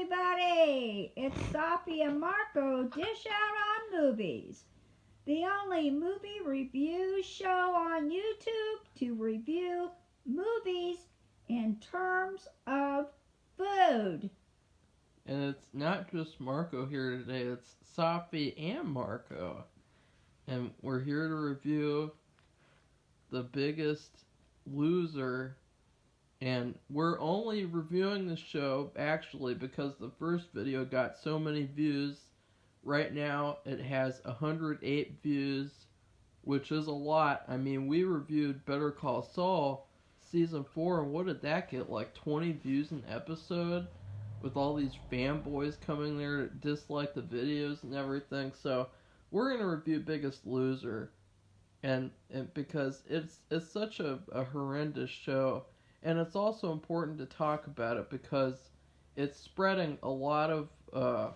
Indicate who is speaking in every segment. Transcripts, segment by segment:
Speaker 1: everybody! It's Safi and Marco Dish Out on Movies, the only movie review show on YouTube to review movies in terms of food.
Speaker 2: And it's not just Marco here today, it's Safi and Marco. And we're here to review The Biggest Loser. And we're only reviewing the show, actually, because the first video got so many views. Right now, it has 108 views, which is a lot. I mean, we reviewed Better Call Saul Season 4, and what did that get? Like 20 views an episode? With all these fanboys coming there to dislike the videos and everything. So, we're going to review Biggest Loser. And because it's such a horrendous show. And it's also important to talk about it because it's spreading a lot of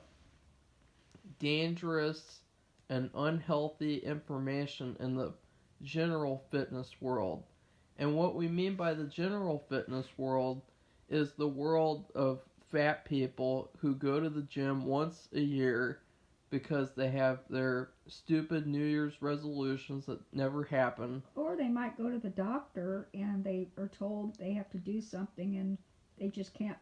Speaker 2: dangerous and unhealthy information in the general fitness world. And what we mean by the general fitness world is the world of fat people who go to the gym once a year because they have their stupid New Year's resolutions that never happen.
Speaker 1: Or they might go to the doctor and they are told they have to do something and they just can't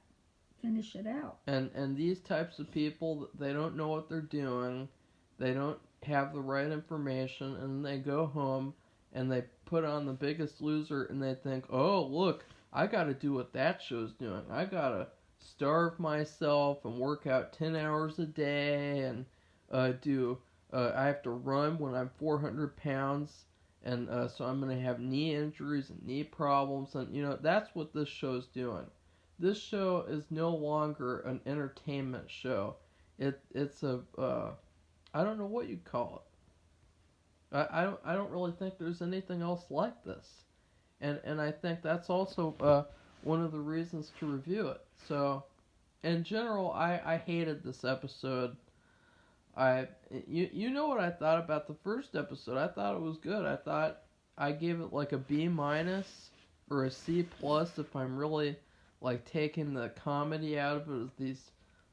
Speaker 1: finish it out.
Speaker 2: And these types of people, they don't know what they're doing. They don't have the right information, and they go home and they put on The Biggest Loser and they think, oh, look, I got to do what that show's doing. I got to starve myself and work out 10 hours a day and I have to run when I'm 400 pounds, and so I'm going to have knee injuries and knee problems, and that's what this show's doing. This show is no longer an entertainment show. It's a I don't know what you'd call it. I don't really think there's anything else like this, and I think that's also one of the reasons to review it. So, in general, I hated this episode. You know what I thought about the first episode? I thought it was good. I thought I gave it like a B- or a C+ if I'm really like taking the comedy out of it, as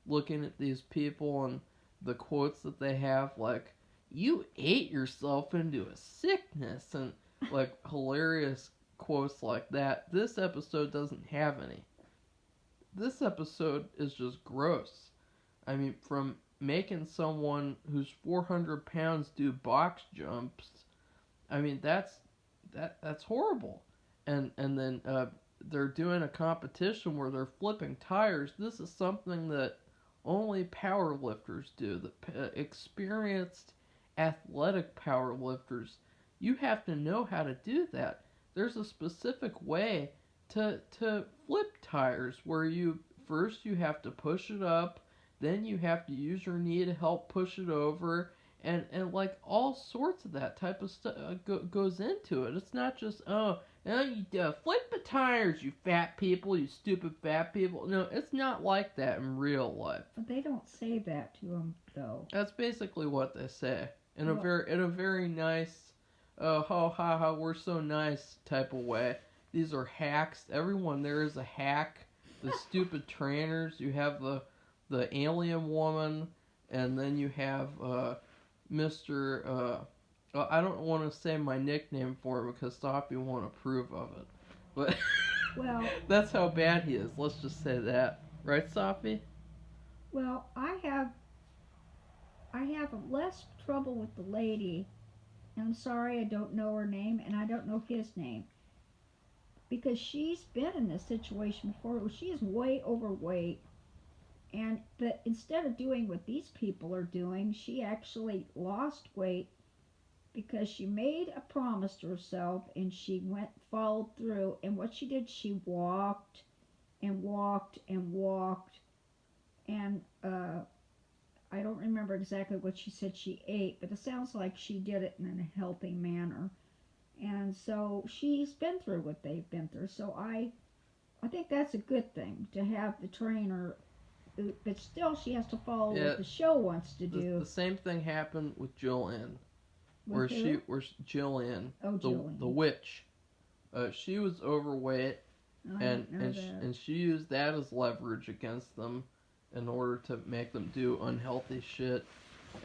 Speaker 2: looking at these people and the quotes that they have, like, you ate yourself into a sickness, and like hilarious quotes like that. This episode doesn't have any. This episode is just gross. I mean, from making someone who's 400 pounds do box jumps, I mean, that's horrible. And then they're doing a competition where they're flipping tires. This is something that only powerlifters do. The experienced athletic powerlifters, you have to know how to do that. There's a specific way to flip tires where you have to push it up, then you have to use your knee to help push it over, and like all sorts of that type of stuff goes into it. It's not just, you flip the tires, you fat people, you stupid fat people. No, it's not like that in real life.
Speaker 1: But they don't say that to them, though.
Speaker 2: That's basically what they say in a very nice, ha ha ha, we're so nice type of way. These are hacks. Everyone there is a hack. The stupid trainers. You have the alien woman, and then you have Mr. I don't want to say my nickname for him because Safi won't approve of it. But
Speaker 1: well,
Speaker 2: that's how bad he is. Let's just say that, right, Safi?
Speaker 1: Well, I have less trouble with the lady. I'm sorry, I don't know her name, and I don't know his name, because she's been in this situation before. She is way overweight. But instead of doing what these people are doing, she actually lost weight because she made a promise to herself and she followed through. And what she did, she walked and walked and walked. And I don't remember exactly what she said she ate, but it sounds like she did it in a healthy manner. And so she's been through what they've been through. So I think that's a good thing to have the trainer. But still, she has to follow what the show wants to do.
Speaker 2: The same thing happened with Jillian, where Jillian, the witch, she was overweight, and she used that as leverage against them, in order to make them do unhealthy shit.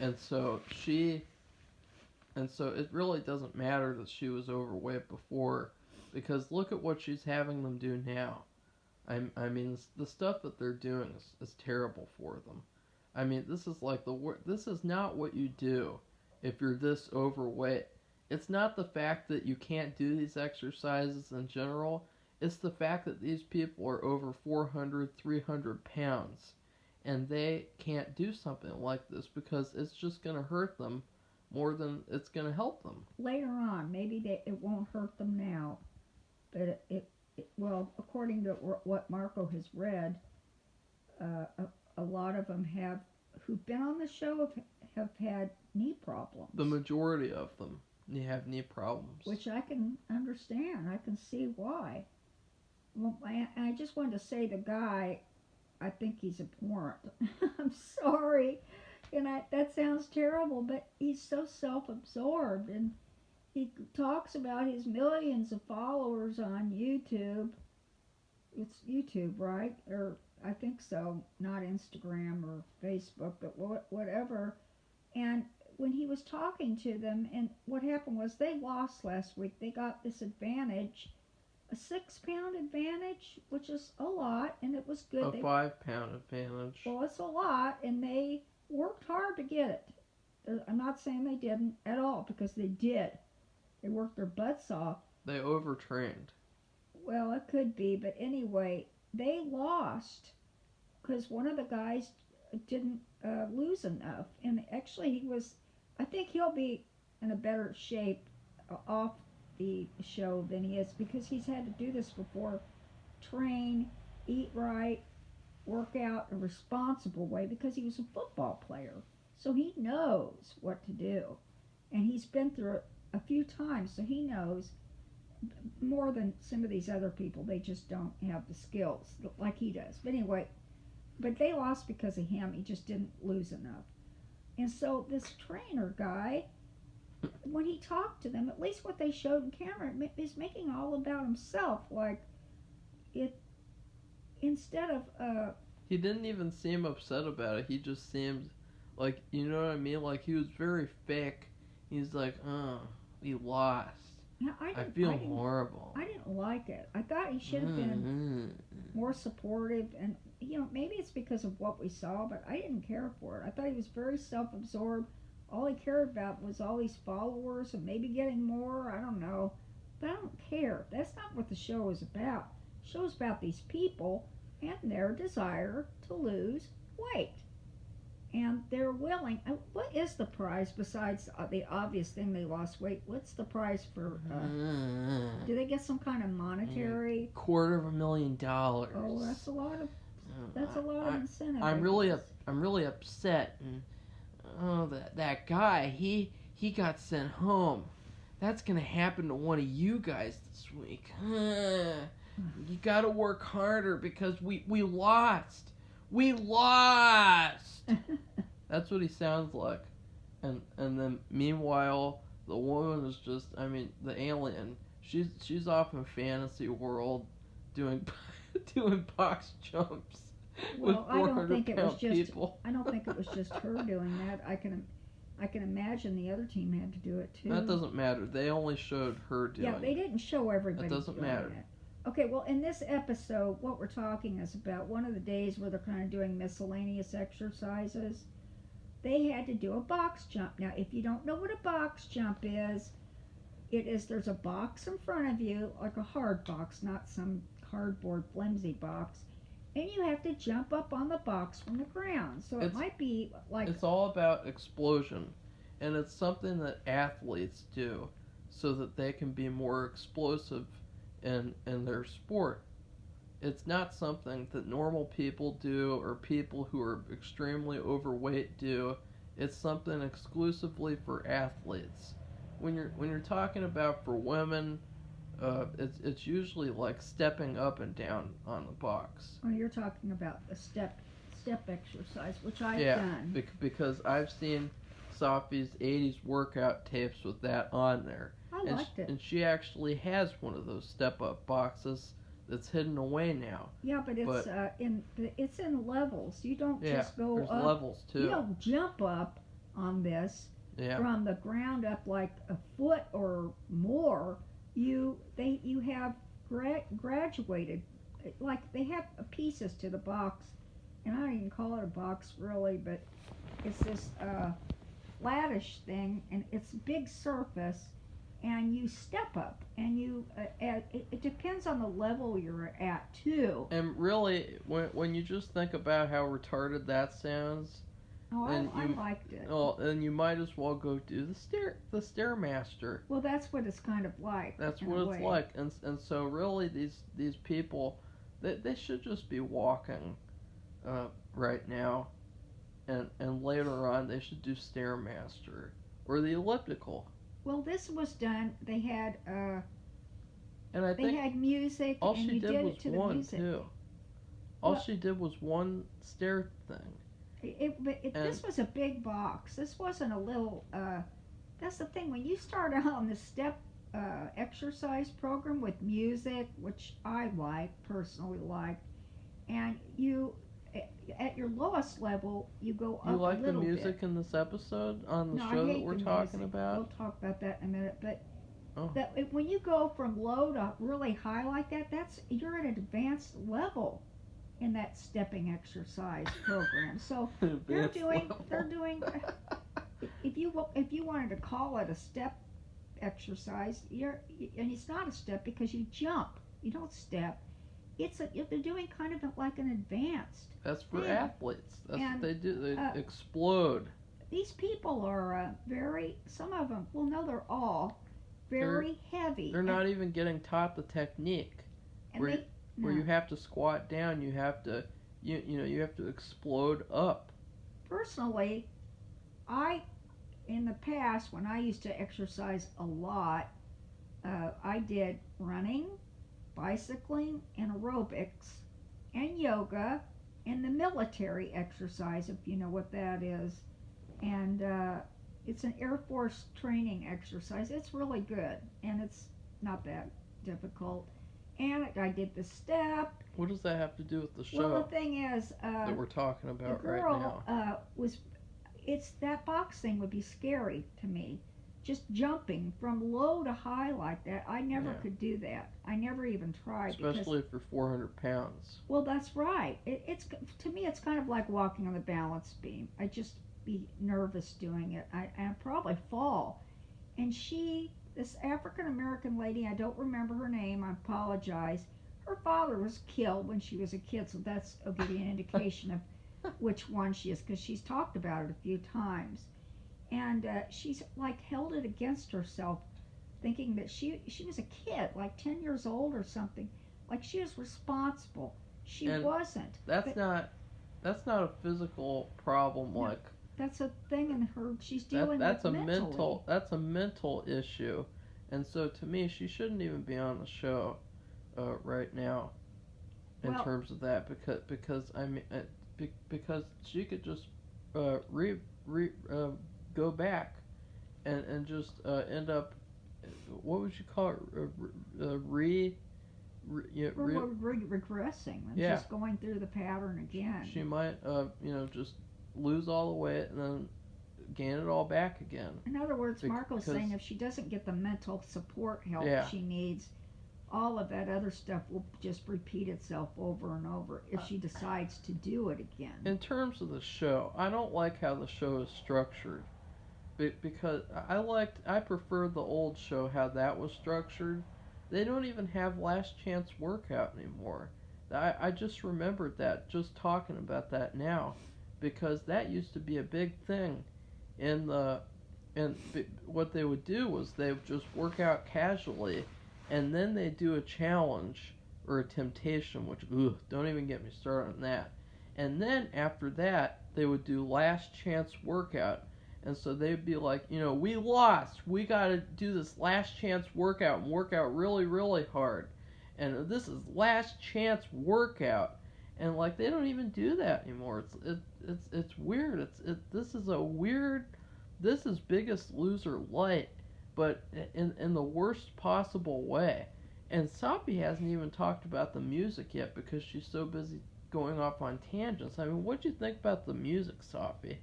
Speaker 2: And so it really doesn't matter that she was overweight before, because look at what she's having them do now. I mean, the stuff that they're doing is terrible for them. I mean, this is like this is not what you do if you're this overweight. It's not the fact that you can't do these exercises in general. It's the fact that these people are over 400, 300 pounds, and they can't do something like this because it's just going to hurt them more than it's going to help them.
Speaker 1: Later on, maybe it won't hurt them now, but well, according to what Marco has read, a lot of them who've been on the show have had knee problems.
Speaker 2: The majority of them have knee problems.
Speaker 1: Which I can understand. I can see why. Well, I just wanted to say the guy, I think he's abhorrent. I'm sorry. And that sounds terrible, but he's so self-absorbed. And he talks about his millions of followers on YouTube. It's YouTube, right? Or I think so. Not Instagram or Facebook, but whatever. And when he was talking to them, and what happened was they lost last week. They got this advantage, a 6-pound advantage, which is a lot, and it was good.
Speaker 2: A 5-pound advantage.
Speaker 1: Well, it's a lot, and they worked hard to get it. I'm not saying they didn't at all, because they did. They worked their butts off.
Speaker 2: They overtrained.
Speaker 1: Well, it could be, but anyway, they lost because one of the guys didn't lose enough, and actually I think he'll be in a better shape off the show than he is, because he's had to do this before. Train, eat right, work out a responsible way, because he was a football player, so he knows what to do, and he's been through it a few times, so he knows more than some of these other people. They just don't have the skills like he does. But anyway, but they lost because of him. He just didn't lose enough. And so this trainer guy, when he talked to them, at least what they showed in camera, is making all about himself. Like, instead of
Speaker 2: he didn't even seem upset about it. He just seemed like, you know what I mean? Like, he was very fake. He's like, we lost.
Speaker 1: Yeah,
Speaker 2: I feel horrible.
Speaker 1: I didn't like it. I thought he should have been more supportive, and maybe it's because of what we saw, but I didn't care for it. I thought he was very self-absorbed. All he cared about was all these followers and maybe getting more. I don't know, but I don't care. That's not what the show is about. The show is about these people and their desire to lose weight. And they're willing. What is the prize besides the obvious thing they lost weight? What's the prize for? Do they get some kind of monetary?
Speaker 2: $250,000.
Speaker 1: Oh, that's a lot of. That's a lot of incentive.
Speaker 2: I'm really upset. And that guy, he got sent home. That's gonna happen to one of you guys this week. You gotta work harder because we lost. We lost. That's what he sounds like. And then meanwhile, the woman is just, the alien, she's off in fantasy world doing box jumps with 400-pound people.
Speaker 1: I don't think it was just her doing that. I can imagine the other team had to do it too.
Speaker 2: That doesn't matter. They only showed her doing it.
Speaker 1: Yeah, they didn't show everybody.
Speaker 2: That doesn't matter.
Speaker 1: It. Okay, well, in this episode, what we're talking is about one of the days where they're kind of doing miscellaneous exercises. They had to do a box jump. Now, if you don't know what a box jump is, there's a box in front of you, like a hard box, not some cardboard flimsy box, and you have to jump up on the box from the ground. So it might be like...
Speaker 2: It's all about explosion, and it's something that athletes do so that they can be more explosive in their sport. It's not something that normal people do or people who are extremely overweight do. It's something exclusively for athletes. When you're talking about for women, it's usually like stepping up and down on the box.
Speaker 1: Oh, you're talking about the step exercise, which I've done.
Speaker 2: Yeah, because I've seen Safi's 80s workout tapes with that on there.
Speaker 1: I liked it.
Speaker 2: And she actually has one of those step-up boxes it's hidden away now.
Speaker 1: Yeah, but it's in levels. You don't
Speaker 2: Yeah,
Speaker 1: just go
Speaker 2: there's
Speaker 1: up.
Speaker 2: levels too.
Speaker 1: You don't jump up on this
Speaker 2: Yeah.
Speaker 1: from the ground up like a foot or more. You have graduated, like they have pieces to the box, and I don't even call it a box really, but it's this flattish thing, and it's a big surface, and you step up, and it depends on the level you're at too.
Speaker 2: And really, when you just think about how retarded that sounds,
Speaker 1: Oh,
Speaker 2: then
Speaker 1: I liked it.
Speaker 2: well, then you might as well go do the stairmaster.
Speaker 1: Well, that's what it's kind of like.
Speaker 2: That's what it's like, and so really these people, they should just be walking, right now, and later on they should do stairmaster or the elliptical.
Speaker 1: Well, this was done. They had
Speaker 2: And I
Speaker 1: they
Speaker 2: think
Speaker 1: had music,
Speaker 2: all
Speaker 1: and
Speaker 2: she
Speaker 1: you
Speaker 2: did
Speaker 1: did
Speaker 2: was
Speaker 1: it to the
Speaker 2: one
Speaker 1: music.
Speaker 2: too. All
Speaker 1: Well-
Speaker 2: she did was one stair thing.
Speaker 1: This was a big box. This wasn't a little. That's the thing. When you start out on the step exercise program with music, which I personally like, and you at your lowest level, you go up
Speaker 2: You like
Speaker 1: a
Speaker 2: the
Speaker 1: little
Speaker 2: music
Speaker 1: bit.
Speaker 2: in this episode on the
Speaker 1: No,
Speaker 2: show
Speaker 1: I
Speaker 2: that
Speaker 1: hate
Speaker 2: we're
Speaker 1: the
Speaker 2: talking
Speaker 1: music.
Speaker 2: about?
Speaker 1: We'll talk about that in a minute, but.
Speaker 2: Oh.
Speaker 1: When you go from low to really high like that, you're at an advanced level in that stepping exercise program. So they're doing if you wanted to call it a step exercise, and it's not a step because you jump, you don't step. They're doing kind of like an advanced.
Speaker 2: That's for
Speaker 1: thing.
Speaker 2: athletes. That's what
Speaker 1: And,
Speaker 2: they do. They explode.
Speaker 1: These people are some of them, well, no, they're all very heavy.
Speaker 2: They're not even getting taught the technique where you have to squat down. You have to you have to explode up.
Speaker 1: Personally, in the past when I used to exercise a lot, I did running, bicycling, and aerobics, and yoga, and the military exercise, if you know what that is, and it's an Air Force training exercise. It's really good, and it's not that difficult. And I did the step.
Speaker 2: What does that have to do with the show
Speaker 1: Well, the thing is,
Speaker 2: that we're talking about
Speaker 1: the
Speaker 2: right
Speaker 1: girl
Speaker 2: now?
Speaker 1: it's that box thing would be scary to me. Just jumping from low to high like that, I never could do that. I never even tried.
Speaker 2: Especially if you're 400 pounds.
Speaker 1: Well, that's right. It's to me, it's kind of like walking on the balance beam. I just be nervous doing it. I'd probably fall. And this African American lady, I don't remember her name, I apologize. Her father was killed when she was a kid, so that'll give you an indication of which one she is, because she's talked about it a few times. And she's like held it against herself, thinking that she was a kid, like 10 years old or something, like she was responsible. She wasn't.
Speaker 2: That's not a physical problem.
Speaker 1: No.
Speaker 2: Like
Speaker 1: That's a thing in her. She's dealing
Speaker 2: that's
Speaker 1: with
Speaker 2: a
Speaker 1: mentally.
Speaker 2: that's a mental issue, and so to me, she shouldn't even be on the show right now. In terms of that, because I mean, because she could just go back and just end up, what would you call it,
Speaker 1: regressing and just going through the pattern again.
Speaker 2: She might just lose all the weight and then gain it all back again.
Speaker 1: In other words, Marco's saying if she doesn't get the mental support help she needs, all of that other stuff will just repeat itself over and over if she decides to do it again.
Speaker 2: In terms of the show, I don't like how the show is structured, because I prefer the old show, how that was structured. They don't even have Last Chance Workout anymore. I just remembered that, just talking about that now, because that used to be a big thing and what they would do was they would just work out casually, and then they do a challenge or a temptation, which don't even get me started on that. And then after that, they would do Last Chance Workout. And so they'd be like, we lost. We got to do this Last Chance Workout and work out really, really hard. And this is Last Chance Workout. And like they don't even do that anymore. It's weird. This is Biggest Loser light, but in the worst possible way. And Safi hasn't even talked about the music yet because she's so busy going off on tangents. I mean, what'd you think about the music, Safi?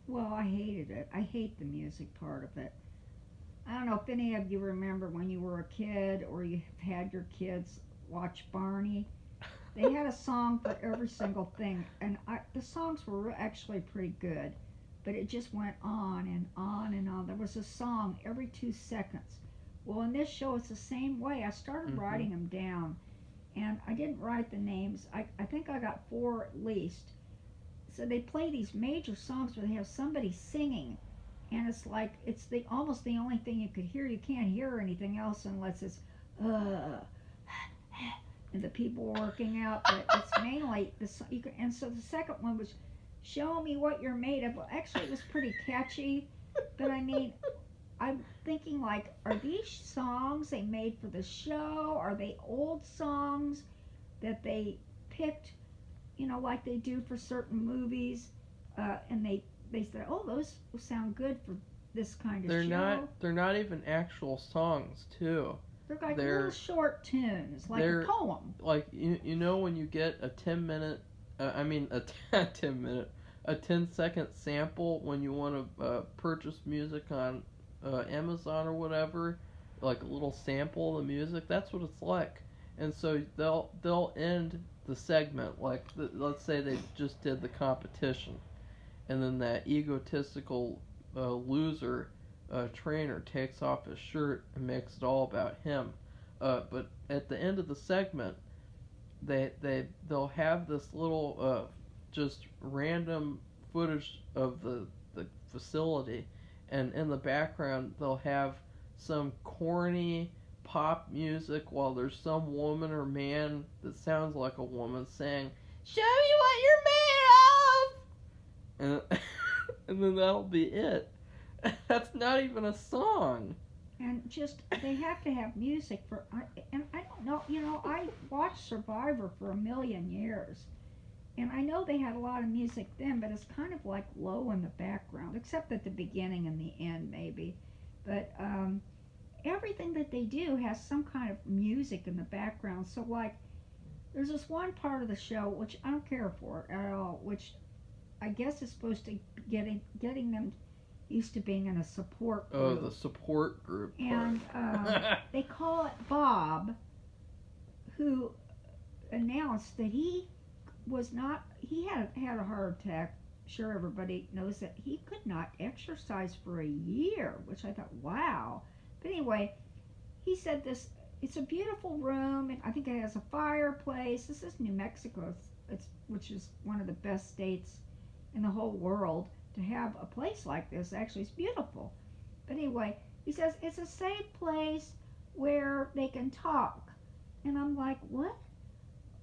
Speaker 1: Well, I hated it. I hate the music part of it. I don't know if any of you remember when you were a kid or you had your kids watch Barney. They had a song for every single thing, and the songs were actually pretty good, but it just went on and on and on. There was a song every 2 seconds. Well, in this show, it's the same way. I started
Speaker 2: Mm-hmm.
Speaker 1: writing them down, and I didn't write the names. I think I got four at least. So they play these major songs where they have somebody singing, and it's like it's the almost the only thing you could hear. You can't hear anything else unless it's uh and the people working out. But it's mainly this. You can, and so the second one was "Show Me What You're Made Of." Well, actually, it was pretty catchy, but I mean, I'm thinking like, are these songs they made for the show? Are they old songs that they picked? Like they do for certain movies, and they said, "Oh, those sound good for this kind of
Speaker 2: They're not.
Speaker 1: show."
Speaker 2: They're not even actual songs, too.
Speaker 1: They're like little
Speaker 2: They're
Speaker 1: short tunes, like a
Speaker 2: they're
Speaker 1: poem.
Speaker 2: like you know when you get a 10 minute, I mean a 10 minute, a 10-second sample when you want to purchase music on Amazon or whatever, like a little sample of the music. That's what it's like, and so they'll end the segment like let's say they just did the competition, and then that egotistical loser trainer takes off his shirt and makes it all about him. But at the end of the segment, they'll have this little just random footage of the facility, and in the background they'll have some corny pop music while there's some woman or man that sounds like a woman saying, "Show me what you're made of," and and then that'll be it. That's not even a song.
Speaker 1: And just they have to have music for. And I don't know. I watched Survivor for a million years, and I know they had a lot of music then, but it's kind of like low in the background, except at the beginning and the end maybe. But everything that they do has some kind of music in the background. So like, there's this one part of the show which I don't care for at all, which I guess is supposed to getting them used to being in a support
Speaker 2: Oh,
Speaker 1: group.
Speaker 2: the support group
Speaker 1: And
Speaker 2: part.
Speaker 1: they call it Bob, who announced that he was not. He had a heart attack. Sure, everybody knows that he could not exercise for a year, which I thought, wow. But anyway, he said this. It's a beautiful room, and I think it has a fireplace. This is New Mexico, which is one of the best states in the whole world to have a place like this. Actually, it's beautiful. But anyway, he says it's a safe place where they can talk. And I'm like, what?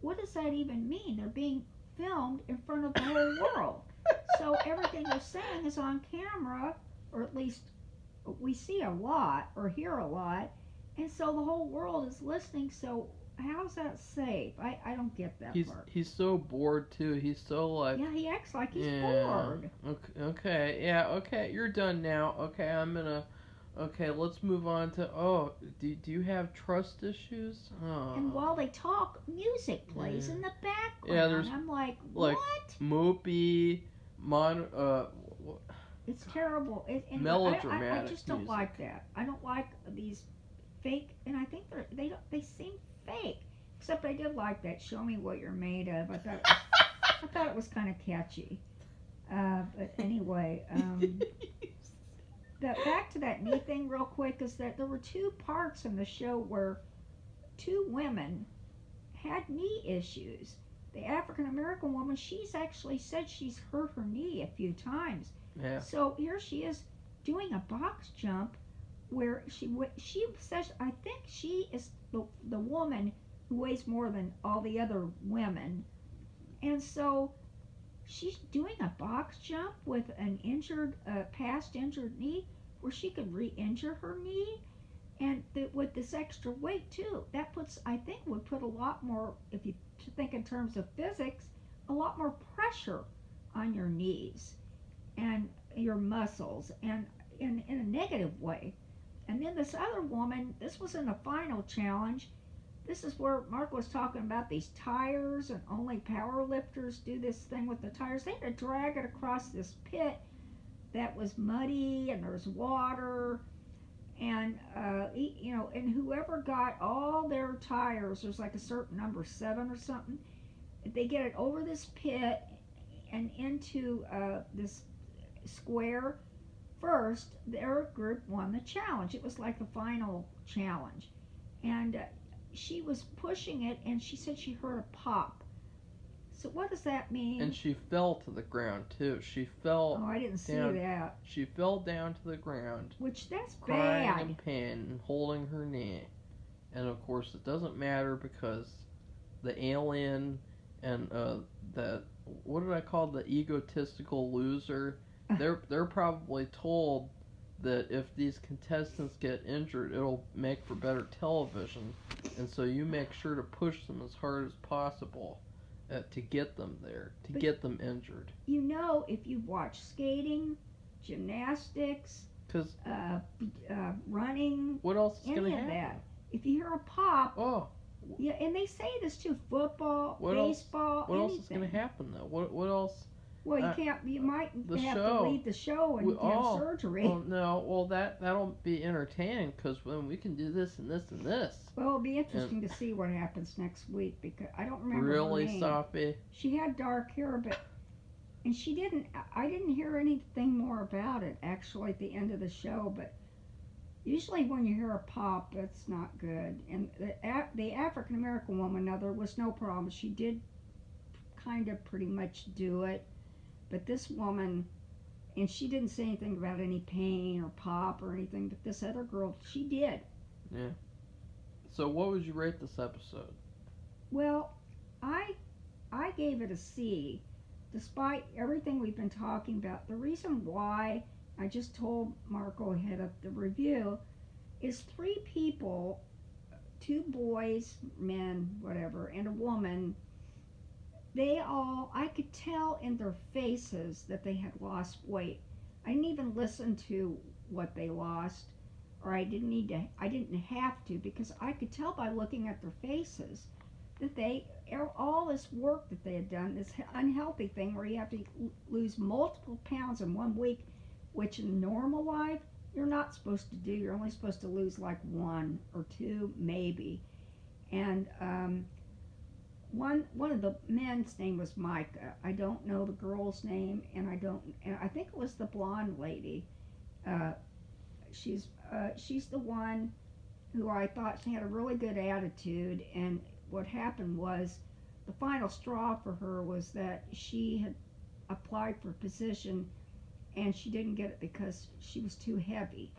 Speaker 1: What does that even mean? They're being filmed in front of the whole world. So everything they're saying is on camera, or at least we see a lot or hear a lot. And so the whole world is listening. So how's that safe? I don't get that part.
Speaker 2: He's so bored too. He's so like,
Speaker 1: Yeah, he acts like he's
Speaker 2: yeah.
Speaker 1: bored.
Speaker 2: Okay, yeah, okay. You're done now. Okay, I'm gonna. Okay, let's move on to. Oh, do you have trust issues? Oh.
Speaker 1: And while they talk, music plays
Speaker 2: Yeah.
Speaker 1: in the background.
Speaker 2: Yeah, there's,
Speaker 1: I'm like,
Speaker 2: like,
Speaker 1: what?
Speaker 2: Mopey,
Speaker 1: It's terrible. I
Speaker 2: melodramatic
Speaker 1: just don't
Speaker 2: music.
Speaker 1: like that. I don't like these fake, and I think they seem fake. Except I did like that. Show me what you're made of. I thought it was kind of catchy. But anyway, back to that knee thing real quick is that there were two parts in the show where two women had knee issues. The African American woman, she's actually said she's hurt her knee a few times.
Speaker 2: Yeah.
Speaker 1: So here she is doing a box jump where she says, I think she is the woman who weighs more than all the other women. And so she's doing a box jump with an past injured knee where she could re-injure her knee. And with this extra weight too, that I think would put a lot more, if you think in terms of physics, a lot more pressure on your knees and your muscles, and in a negative way. And then this other woman, this was in the final challenge. This is where Mark was talking about these tires, and only power lifters do this thing with the tires. They had to drag it across this pit that was muddy, and there's water, and and whoever got all their tires, there's like a certain number, 7 or something. They get it over this pit and into this square first. Their group won the challenge. It was like the final challenge, and she was pushing it, and she said she heard a pop. So what does that mean?
Speaker 2: And she fell to the ground too. She fell.
Speaker 1: Oh, I didn't see
Speaker 2: down,
Speaker 1: that.
Speaker 2: She fell down to the ground,
Speaker 1: Which that's
Speaker 2: crying
Speaker 1: bad.
Speaker 2: in pain and holding her knee. And of course, it doesn't matter because the alien and that, what did I call the egotistical loser? They're probably told that if these contestants get injured, it'll make for better television, and so you make sure to push them as hard as possible to get them there, to get them injured.
Speaker 1: You know, if you've watched skating, gymnastics,
Speaker 2: Because
Speaker 1: running,
Speaker 2: what else is going
Speaker 1: any
Speaker 2: to
Speaker 1: of
Speaker 2: happen?
Speaker 1: that, if you hear a pop,
Speaker 2: Oh,
Speaker 1: yeah, and they say this too, football,
Speaker 2: what
Speaker 1: baseball,
Speaker 2: else? What
Speaker 1: anything.
Speaker 2: else is going to happen though? What else?
Speaker 1: Well, you can't. You might
Speaker 2: the
Speaker 1: have
Speaker 2: show.
Speaker 1: to leave the show and have surgery.
Speaker 2: Well, no. Well, that'll be entertaining because when we can do this and this and this.
Speaker 1: Well, it'll be interesting to see what happens next week because I don't remember
Speaker 2: Really,
Speaker 1: her name.
Speaker 2: Safi?
Speaker 1: She had dark hair, and she didn't. I didn't hear anything more about it actually at the end of the show. But usually when you hear a pop, that's not good. And the African American woman, now there was no problem. She did kind of pretty much do it. But this woman, and she didn't say anything about any pain or pop or anything, but this other girl, she did.
Speaker 2: Yeah. So what would you rate this episode?
Speaker 1: Well, I gave it a C, despite everything we've been talking about. The reason why, I just told Marco ahead of the review, is 3 people, 2 boys, men, whatever, and a woman. They all, I could tell in their faces that they had lost weight. I didn't even listen to what they lost, or I didn't have to, because I could tell by looking at their faces that all this work that they had done, this unhealthy thing where you have to lose multiple pounds in 1 week, which in normal life, you're not supposed to do. You're only supposed to lose like 1 or 2, maybe. And, one of the men's name was Micah. I don't know the girl's name, and I think it was the blonde lady. She's the one who I thought she had a really good attitude, and what happened was the final straw for her was that she had applied for a position and she didn't get it because she was too heavy,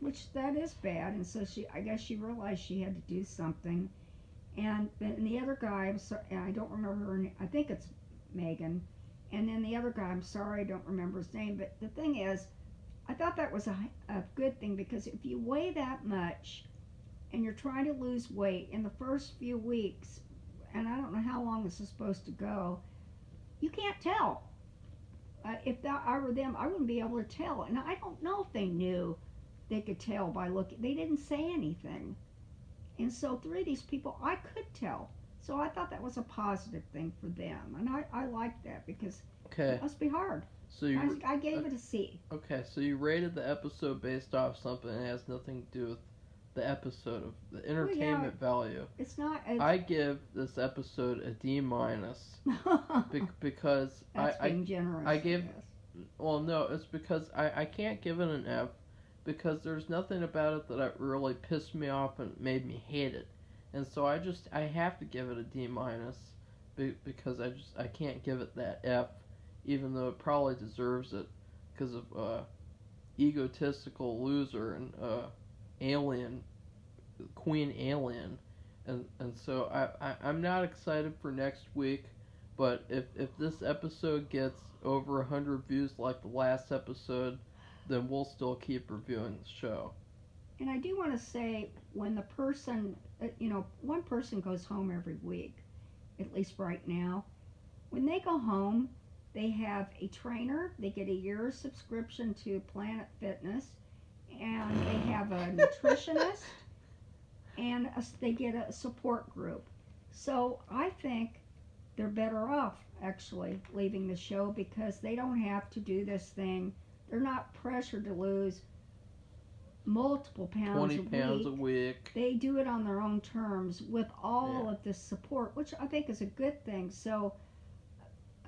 Speaker 1: which that is bad. And so I guess she realized she had to do something. And then the other guy, I don't remember her name. I think it's Megan. And then the other guy, I'm sorry, I don't remember his name. But the thing is, I thought that was a good thing, because if you weigh that much and you're trying to lose weight in the first few weeks, and I don't know how long this is supposed to go, you can't tell. If I were them, I wouldn't be able to tell. And I don't know if they knew they could tell by looking. They didn't say anything. And so 3 of these people, I could tell. So I thought that was a positive thing for them. And I liked that, because it must be hard.
Speaker 2: So
Speaker 1: I gave it a C.
Speaker 2: Okay, so you rated the episode based off something that has nothing to do with the episode, of the entertainment value.
Speaker 1: It's not.
Speaker 2: I give this episode a D minus because
Speaker 1: That's being generous.
Speaker 2: I gave. Well, no, it's because I can't give it an F, because there's nothing about it that really pissed me off and made me hate it, and so I have to give it a D minus, because I can't give it that F, even though it probably deserves it because of egotistical loser and alien, queen alien, and so I'm not excited for next week, but if this episode gets over 100 views like the last episode, then we'll still keep reviewing the show.
Speaker 1: And I do want to say, when the person, one person goes home every week, at least right now. When they go home, they have a trainer. They get a year's subscription to Planet Fitness, and they have a nutritionist, and they get a support group. So I think they're better off actually leaving the show because they don't have to do this thing. They're not pressured to lose multiple pounds
Speaker 2: 20 pounds a
Speaker 1: week.
Speaker 2: week.
Speaker 1: They do it on their own terms with all
Speaker 2: Yeah.
Speaker 1: of this support, which I think is a good thing. So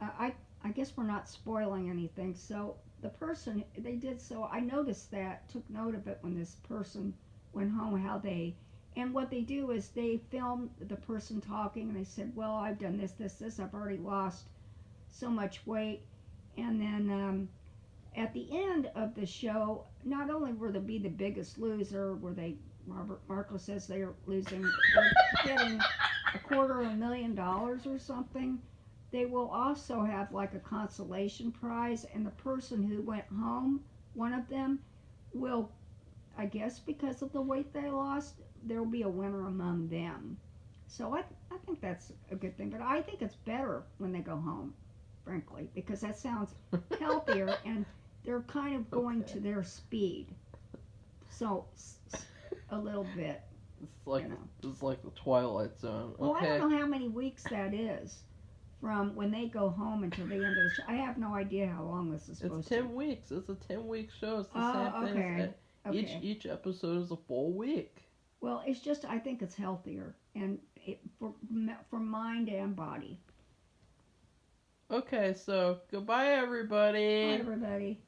Speaker 1: I guess we're not spoiling anything. So the person they did so I noticed that, took note of it when this person went home, how they and what they do is they film the person talking and they said, well, I've done this, I've already lost so much weight. And then at the end of the show, not only will they be the biggest loser, where Marco says they're getting $250,000 or something, they will also have like a consolation prize, and the person who went home, one of them, will, I guess because of the weight they lost, there will be a winner among them. So I think that's a good thing, but I think it's better when they go home, frankly, because that sounds healthier and they're kind of going to their speed. So a little bit.
Speaker 2: It's like
Speaker 1: you know.
Speaker 2: it's like the Twilight Zone.
Speaker 1: Well, I
Speaker 2: Okay.
Speaker 1: don't know how many weeks that is from when they go home until the end of the show. I have no idea how long this is supposed
Speaker 2: It's 10 weeks. It's a 10-week show. It's the
Speaker 1: Oh,
Speaker 2: same thing.
Speaker 1: okay. Okay.
Speaker 2: Each episode is a full week.
Speaker 1: Well, it's just I think it's healthier and for mind and body.
Speaker 2: Okay, so goodbye everybody.
Speaker 1: Bye, everybody.